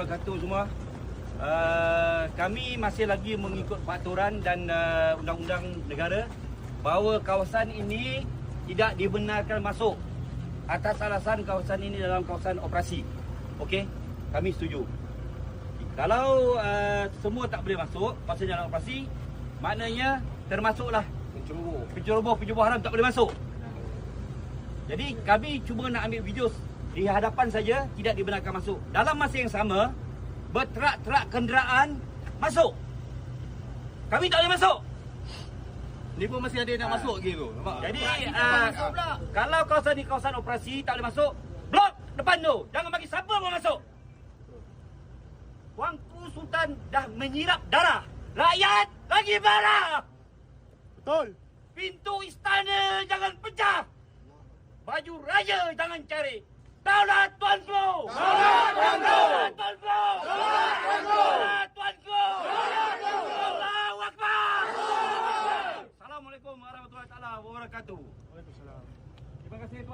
wabarakatuh semua. Kami masih lagi mengikut peraturan dan undang-undang negara bahawa kawasan ini tidak dibenarkan masuk atas alasan kawasan ini dalam kawasan operasi. Okey, kami setuju. Kalau semua tak boleh masuk kawasan dalam operasi, maknanya termasuklah penceroboh haram tak boleh masuk. Jadi kami cuba nak ambil video di hadapan saja, tidak dibenarkan masuk. Dalam masa yang sama, berterak-terak kenderaan masuk. Kami tak boleh masuk. Ni pun masih ada yang nak masuk lagi tu. Jadi kalau kawasan ni kawasan operasi tak boleh masuk, blok depan tu. Jangan bagi siapa pun masuk. Wangku Sultan dah menyirap darah. Rakyat lagi marah. Betul. Pintu istana jangan pecah. Baju raya jangan cari. Daulat Tuan Flo! Daulat Tuan Flo! Daulat Tuan Flo! Daulat Tuan Flo! Daulat Tuan Flo! Allahu Akbar! Assalamualaikum warahmatullahi wabarakatuh. Waalaikumsalam. Terima kasih tuan.